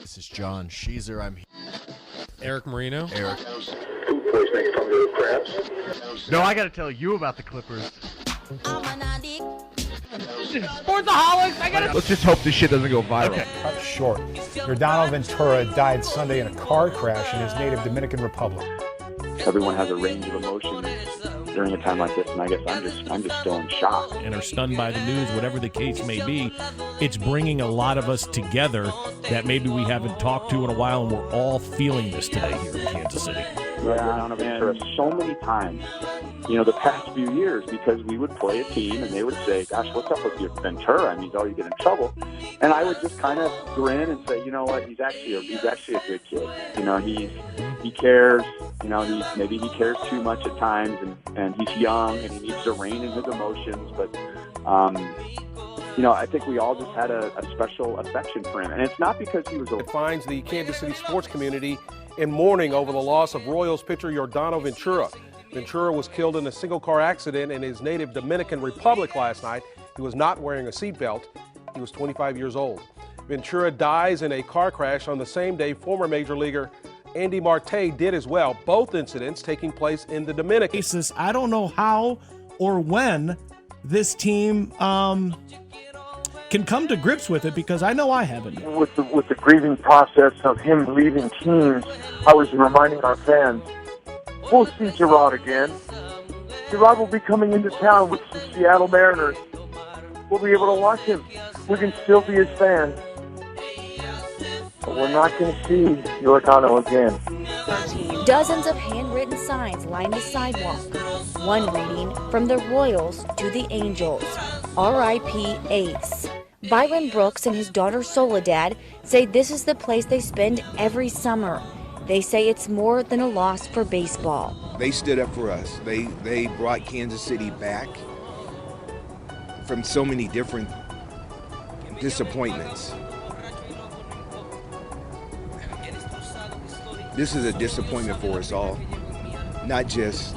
This is John Sheezer. I'm Eric Marino. Eric. No, I got to tell you about the Clippers. Sportsaholix. Let's just hope this shit doesn't go viral. Okay. Cut short. Yordano Ventura died Sunday in a car crash in his native Dominican Republic. Everyone has a range of emotions during a time like this, and I guess I'm just still in shock. And are stunned by the news, whatever the case may be. It's bringing a lot of us together that maybe we haven't talked to in a while, and we're all feeling this today here in Kansas City. Yeah, and so many times, the past few years, because we would play a team and they would say, gosh, what's up with your Ventura? I mean, you get in trouble. And I would just kind of grin and say, you know what, he's actually a good kid. He cares, maybe he cares too much at times, and he's young and he needs to rein in his emotions. But, I think we all just had a special affection for him. And it's not because he was It finds the Kansas City sports community in mourning over the loss of Royals pitcher Yordano Ventura. Ventura was killed in a single-car accident in his native Dominican Republic last night. He was not wearing a seatbelt. He was 25 years old. Ventura dies in a car crash on the same day former Major Leaguer Andy Marte did as well, both incidents taking place in the Dominican. I don't know how or when this team can come to grips with it, because I know I haven't. With the grieving process of him leaving teams, I was reminding our fans, we'll see Gerard again. Gerard will be coming into town with the Seattle Mariners. We'll be able to watch him. We can still be his fans. But we're not going to see Yordano again. Dozens of handwritten signs line the sidewalk. One reading, "From the Royals to the Angels, R.I.P. Ace." Byron Brooks and his daughter Soledad say this is the place they spend every summer. They say it's more than a loss for baseball. They stood up for us. They brought Kansas City back from so many different disappointments. This is a disappointment for us all, not just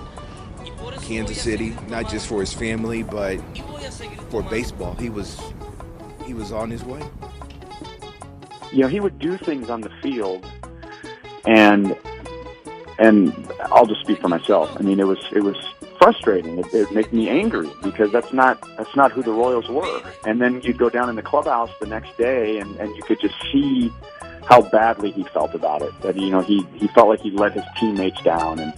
Kansas City, not just for his family, but for baseball. He was on his way. He would do things on the field, and I'll just speak for myself. I mean, it was frustrating. It would make me angry, because that's not who the Royals were. And then you'd go down in the clubhouse the next day, and you could just see how badly he felt about it. That he felt like he let his teammates down,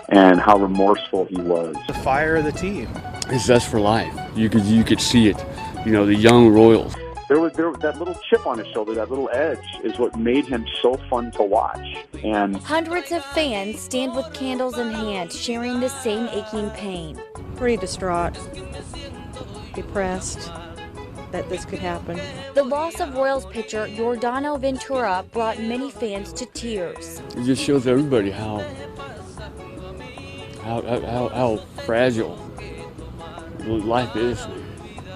and how remorseful he was. The fire of the team. His zest for life. You could see it. The young Royals. There was that little chip on his shoulder, that little edge, is what made him so fun to watch. And hundreds of fans stand with candles in hand, sharing the same aching pain. Pretty distraught, depressed that this could happen. The loss of Royals pitcher Yordano Ventura brought many fans to tears. It just shows everybody how fragile life is.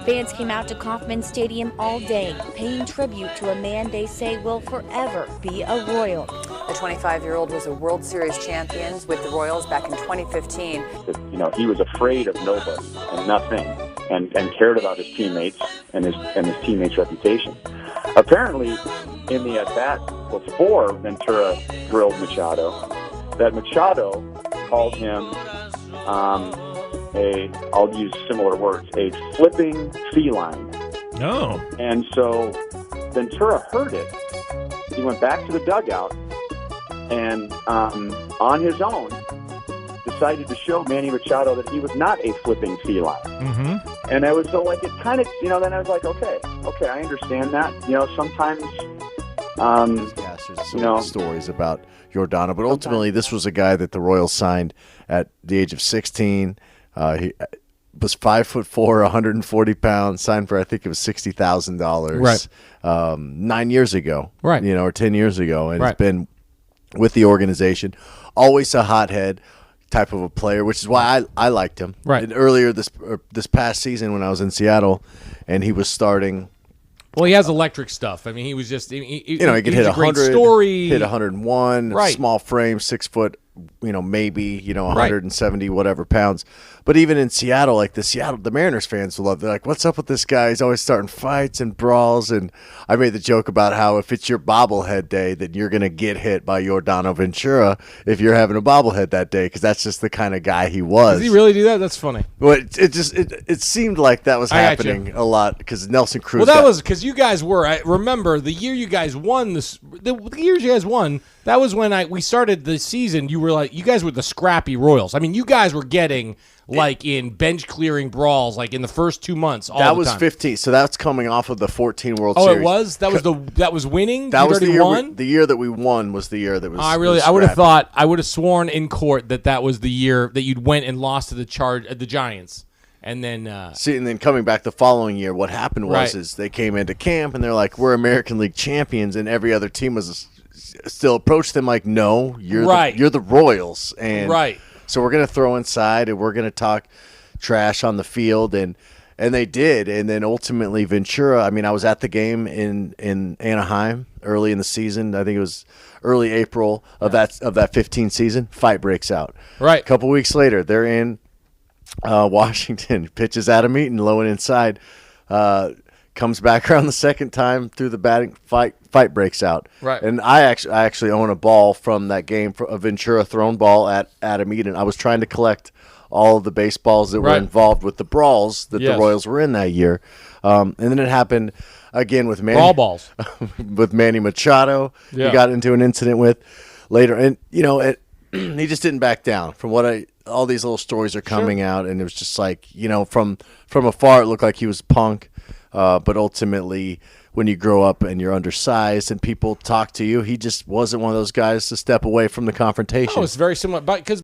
Fans came out to Kauffman Stadium all day, paying tribute to a man they say will forever be a Royal. The 25-year-old was a World Series champion with the Royals back in 2015. He was afraid of nobody and nothing, and cared about his teammates and his teammates' reputation. Apparently, in the at-bat before Ventura drilled Machado, that Machado called him I'll use similar words, a flipping feline. Oh. And so Ventura heard it. He went back to the dugout and on his own decided to show Manny Machado that he was not a flipping feline. Mm-hmm. And I was so it kind of, then I was like, okay, I understand that. Sometimes, there's some stories about Yordano, but ultimately this was a guy that the Royals signed at the age of 16. He was 5'4", 140 pounds, signed for I think it was $60,000. Right. 9 years ago. Right. Or 10 years ago, and right. He's been with the organization. Always a hothead type of a player, which is why I liked him. Right. And earlier this past season when I was in Seattle, and he was starting. Well, he has electric stuff. I mean, he was just he could hit 100, story. hit 101, right. Small frame, 6 foot maybe 170 whatever pounds. But even in Seattle, like the Mariners fans love. They're like, "What's up with this guy? He's always starting fights and brawls." And I made the joke about how if it's your bobblehead day, then you're gonna get hit by Yordano Ventura if you're having a bobblehead that day, because that's just the kind of guy he was. Does he really do that? That's funny. Well, it seemed like that was happening a lot because Nelson Cruz. Well, that was because you guys were. I remember the year you guys won this. The years you guys won. That was when we started the season. You were like, you guys were the scrappy Royals. I mean, you guys were getting like in bench clearing brawls, like in the first 2 months. That was 15. So that's coming off of the 14 World Series. Oh, it was. That was winning. That was the year. Won? The year that we won was the year that was. I would have thought. I would have sworn in court that was the year that you'd went and lost to the Giants. And then and then coming back the following year, what happened was is they came into camp and they're like, "We're American League champions," and every other team was still approached them like, "No, you're the Royals," and so we're gonna throw inside and we're gonna talk trash on the field, and they did, and then ultimately Ventura. I mean, I was at the game in Anaheim early in the season. I think it was early April of that 15 season. Fight breaks out. Right, a couple weeks later, they're in Washington, pitches Adam Eaton low and inside, comes back around the second time through the batting, fight breaks out. Right. And I actually own a ball from that game, a Ventura thrown ball at Adam Eaton. I was trying to collect all of the baseballs that were involved with the brawls that the Royals were in that year. And then it happened again with Manny. Brawl balls. With Manny Machado. He got into an incident with later. And, he just didn't back down from what all these little stories are coming out, and it was just like, from afar it looked like he was punk, but ultimately when you grow up and you're undersized and people talk to you, he just wasn't one of those guys to step away from the confrontation. Oh, it's very similar, because